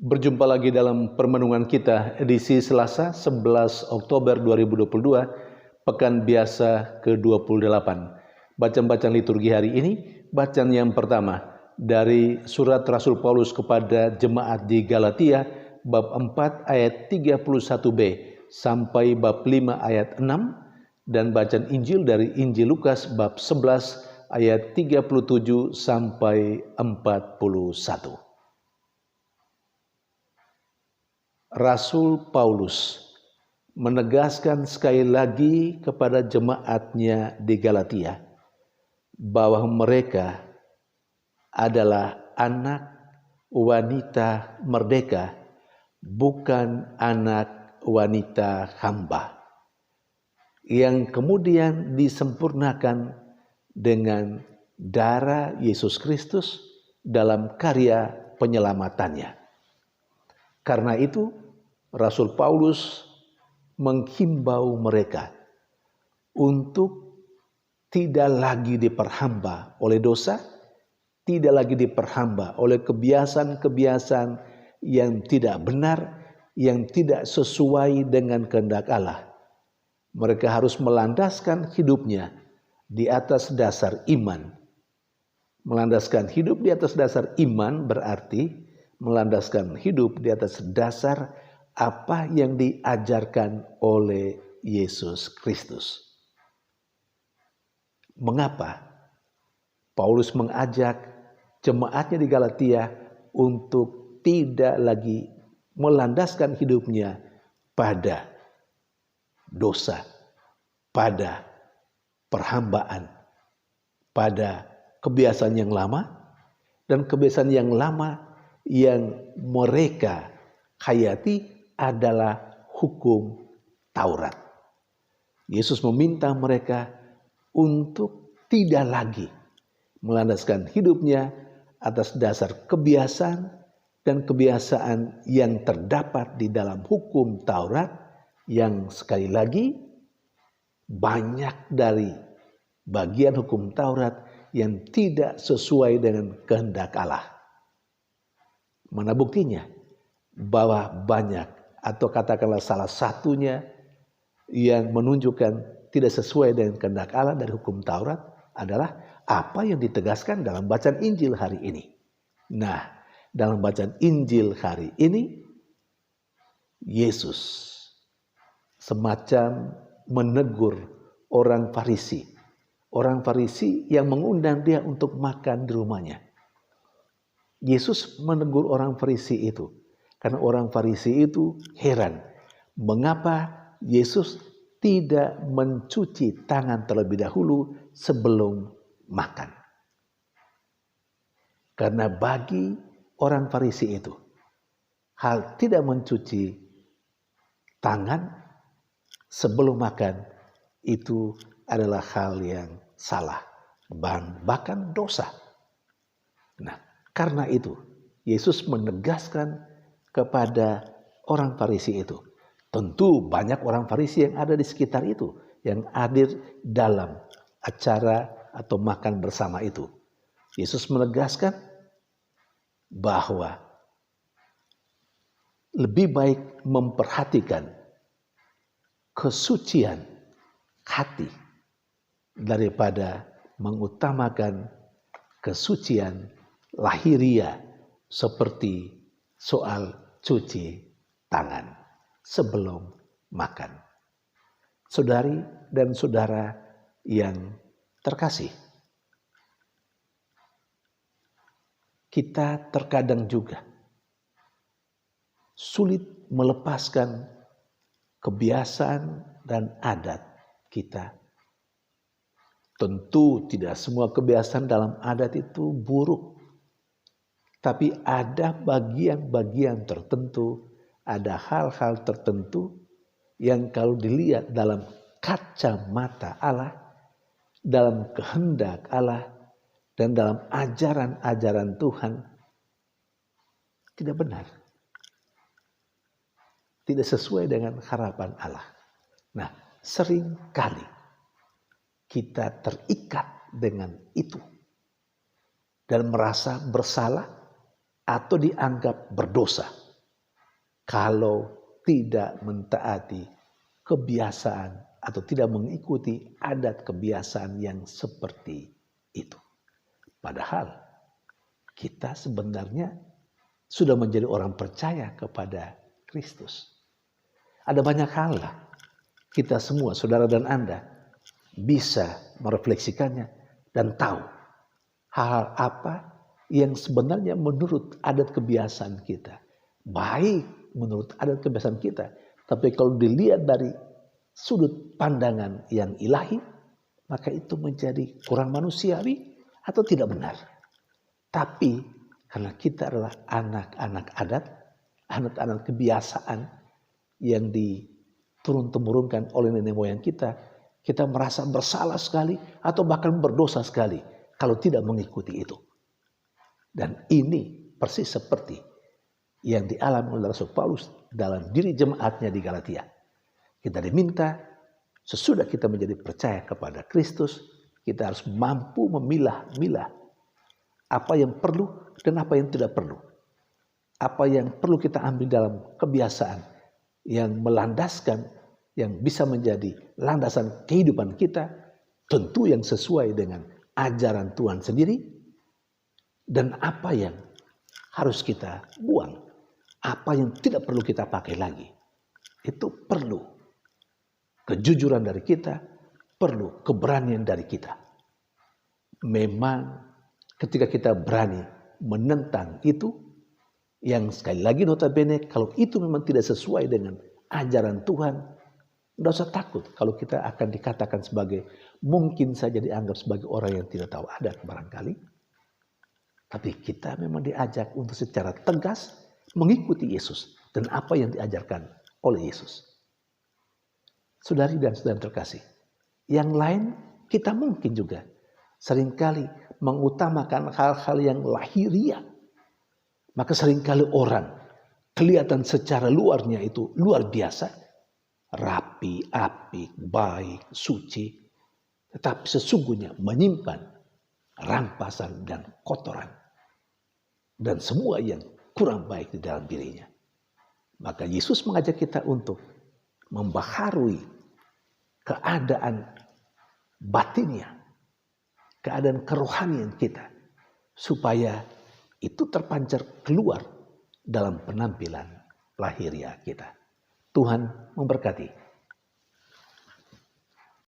Berjumpa lagi dalam permenungan kita edisi Selasa 11 Oktober 2022, Pekan Biasa ke-28. Bacaan-bacaan liturgi hari ini, bacaan yang pertama dari surat Rasul Paulus kepada jemaat di Galatia, bab 4 ayat 31b sampai bab 5 ayat 6, dan bacaan Injil dari Injil Lukas bab 11 ayat 37 sampai 41. Rasul Paulus menegaskan sekali lagi kepada jemaatnya di Galatia bahwa mereka adalah anak wanita merdeka, bukan anak wanita hamba, yang kemudian disempurnakan dengan darah Yesus Kristus dalam karya penyelamatannya. Karena itu, Rasul Paulus menghimbau mereka untuk tidak lagi diperhamba oleh dosa, tidak lagi diperhamba oleh kebiasaan-kebiasaan yang tidak benar, yang tidak sesuai dengan kehendak Allah. Mereka harus melandaskan hidupnya di atas dasar iman. Melandaskan hidup di atas dasar iman berarti melandaskan hidup di atas dasar apa yang diajarkan oleh Yesus Kristus. Mengapa Paulus mengajak jemaatnya di Galatia untuk tidak lagi melandaskan hidupnya pada dosa, pada perhambaan, pada kebiasaan yang lama, dan kebiasaan yang lama yang mereka hayati adalah hukum Taurat. Yesus meminta mereka untuk tidak lagi melandaskan hidupnya atas dasar kebiasaan dan kebiasaan yang terdapat di dalam hukum Taurat, yang sekali lagi banyak dari bagian hukum Taurat yang tidak sesuai dengan kehendak Allah. Mana buktinya? Bahwa banyak, atau katakanlah salah satunya yang menunjukkan tidak sesuai dengan kehendak Allah dari hukum Taurat adalah apa yang ditegaskan dalam bacaan Injil hari ini. Nah, dalam bacaan Injil hari ini, Yesus semacam menegur orang Farisi. Orang Farisi yang mengundang dia untuk makan di rumahnya. Yesus menegur orang Farisi itu karena orang Farisi itu heran mengapa Yesus tidak mencuci tangan terlebih dahulu sebelum makan. Karena bagi orang Farisi itu, hal tidak mencuci tangan sebelum makan itu adalah hal yang salah, bahkan dosa. Nah, karena itu, Yesus menegaskan kepada orang Farisi itu. Tentu banyak orang Farisi yang ada di sekitar itu, yang hadir dalam acara atau makan bersama itu. Yesus menegaskan bahwa lebih baik memperhatikan kesucian hati daripada mengutamakan kesucian lahiriah seperti soal cuci tangan sebelum makan. Saudari dan saudara yang terkasih, kita terkadang juga sulit melepaskan kebiasaan dan adat kita. Tentu tidak semua kebiasaan dalam adat itu buruk. Tapi ada bagian-bagian tertentu, ada hal-hal tertentu yang kalau dilihat dalam kacamata Allah, dalam kehendak Allah, dan dalam ajaran-ajaran Tuhan, tidak benar. Tidak sesuai dengan harapan Allah. Nah, seringkali kita terikat dengan itu dan merasa bersalah atau dianggap berdosa kalau tidak mentaati kebiasaan atau tidak mengikuti adat kebiasaan yang seperti itu. Padahal kita sebenarnya sudah menjadi orang percaya kepada Kristus. Ada banyak hal lah kita semua, saudara dan Anda, bisa merefleksikannya dan tahu hal-hal apa yang sebenarnya menurut adat kebiasaan kita. Baik menurut adat kebiasaan kita. Tapi kalau dilihat dari sudut pandangan yang ilahi, maka itu menjadi kurang manusiawi atau tidak benar. Tapi karena kita adalah anak-anak adat, anak-anak kebiasaan yang diturun-temurunkan oleh nenek moyang kita merasa bersalah sekali atau bahkan berdosa sekali kalau tidak mengikuti itu. Dan ini persis seperti yang dialami oleh Rasul Paulus dalam diri jemaatnya di Galatia. Kita diminta sesudah kita menjadi percaya kepada Kristus, kita harus mampu memilah-milah apa yang perlu dan apa yang tidak perlu. Apa yang perlu kita ambil dalam kebiasaan yang melandaskan, yang bisa menjadi landasan kehidupan kita, tentu yang sesuai dengan ajaran Tuhan sendiri. Dan apa yang harus kita buang, apa yang tidak perlu kita pakai lagi. Itu perlu kejujuran dari kita, perlu keberanian dari kita. Memang ketika kita berani menentang itu, yang sekali lagi notabene kalau itu memang tidak sesuai dengan ajaran Tuhan, tidak usah takut kalau kita akan dikatakan sebagai, mungkin saja dianggap sebagai orang yang tidak tahu adat barangkali. Tapi kita memang diajak untuk secara tegas mengikuti Yesus dan apa yang diajarkan oleh Yesus. Saudari dan saudara terkasih, yang lain kita mungkin juga seringkali mengutamakan hal-hal yang lahiriah. Maka seringkali orang kelihatan secara luarnya itu luar biasa, rapi, apik, baik, suci, tetapi sesungguhnya menyimpan rampasan dan kotoran dan semua yang kurang baik di dalam dirinya. Maka Yesus mengajak kita untuk membaharui keadaan batinnya, keadaan kerohanian kita, supaya itu terpancar keluar dalam penampilan lahiriah kita. Tuhan memberkati.